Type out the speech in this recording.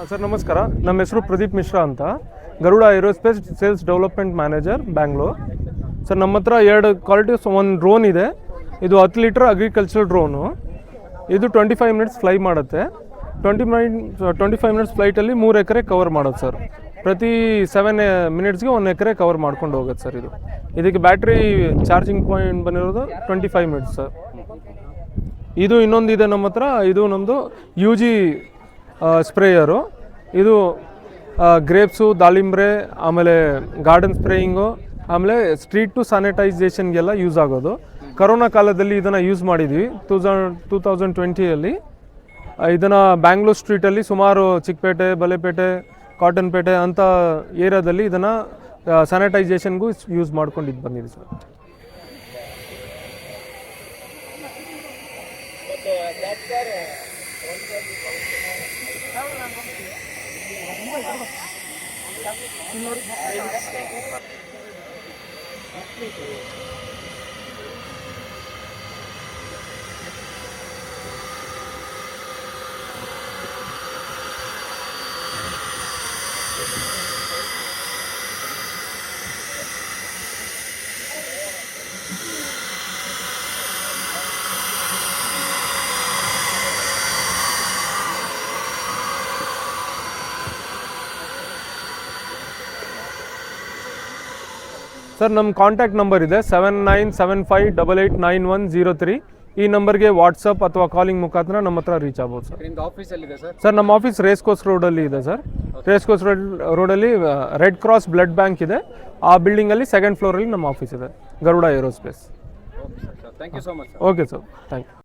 Sir ನಮಸ್ಕಾರ. ನಮ್ಮ ಹೆಸರು ಪ್ರದೀಪ್ ಮಿಶ್ರಾ ಅಂತ, Garuda aerospace sales development manager, Bangalore. Sir ನಮ್ಮ ಹತ್ರ ಎರಡು ಕ್ವಾಲಿಟೀಸ್, ಒಂದು ಡ್ರೋನ್ ಇದೆ. ಇದು 10 ಲೀಟರ್ ಅಗ್ರಿಕಲ್ಚರ್ ಡ್ರೋನು. ಇದು 25 ಮಿನಿಟ್ಸ್ ಫ್ಲೈ ಮಾಡುತ್ತೆ. 25 ಮಿನಿಟ್ಸ್ ಫ್ಲೈಟಲ್ಲಿ 3 ಎಕರೆ ಕವರ್ ಮಾಡೋದು ಸರ್. ಪ್ರತಿ 7 ಮಿನಿಟ್ಸ್ಗೆ 1 ಎಕರೆ ಕವರ್ ಮಾಡ್ಕೊಂಡು ಹೋಗುತ್ತೆ ಸರ್. ಇದಕ್ಕೆ ಬ್ಯಾಟ್ರಿ ಚಾರ್ಜಿಂಗ್ ಪಾಯಿಂಟ್ ಬಂದಿರೋದು 25 ಮಿನಿಟ್ಸ್ ಸರ್. ಇದು ಇನ್ನೊಂದಿದೆ ನಮ್ಮ ಹತ್ರ. ಇದು ನಮ್ಮದು UG ಸ್ಪ್ರೇಯರು. ಇದು ಗ್ರೇಪ್ಸು, ದಾಳಿಂಬ್ರೆ, ಆಮೇಲೆ ಗಾರ್ಡನ್ ಸ್ಪ್ರೇಯಿಂಗು, ಆಮೇಲೆ ಸ್ಟ್ರೀಟ್ ಟು ಸ್ಯಾನಿಟೈಸೇಷನ್ಗೆಲ್ಲ ಯೂಸ್ ಆಗೋದು. ಕರೋನಾ ಕಾಲದಲ್ಲಿ ಇದನ್ನು ಯೂಸ್ ಮಾಡಿದ್ವಿ 2020ಯಲ್ಲಿ. ಇದನ್ನು ಬ್ಯಾಂಗ್ಳೂರ್ ಸ್ಟ್ರೀಟಲ್ಲಿ ಸುಮಾರು ಚಿಕ್ಕಪೇಟೆ, ಬಲೇಪೇಟೆ, ಕಾಟನ್ ಪೇಟೆ ಅಂಥ ಏರಿಯಾದಲ್ಲಿ ಇದನ್ನು ಸ್ಯಾನಿಟೈಸೇಷನ್ಗೂ ಯೂಸ್ ಮಾಡ್ಕೊಂಡಿದ್ದು ಬಂದಿದೆ ಸರ್. ಸರ್ ನಮ್ಮ ಕಾಂಟ್ಯಾಕ್ಟ್ ನಂಬರ್ ಇದೆ 7975889103. ಈ ನಂಬರ್ಗೆ ವಾಟ್ಸಪ್ ಅಥವಾ ಕಾಲಿಂಗ್ ಮುಖಾಂತರ ನಮ್ಮ ಹತ್ರ ರೀಚ್ ಆಗ್ಬೋದು ಸರ್. ಸರ್ ನಮ್ಮ ಆಫೀಸ್ ರೇಸ್ ಕೋರ್ಸ್ ರೋಡಲ್ಲಿ ಇದೆ ಸರ್. ರೇಸ್ ಕೋರ್ಸ್ ರೋಡಲ್ಲಿ ರೆಡ್ ಕ್ರಾಸ್ ಬ್ಲಡ್ ಬ್ಯಾಂಕ್ ಇದೆ. ಆ ಬಿಲ್ಡಿಂಗಲ್ಲಿ 2nd ಫ್ಲೋರಲ್ಲಿ ನಮ್ಮ ಆಫೀಸ್ ಇದೆ, Garuda aerospace. Thank you so much. Okay sir, thank you.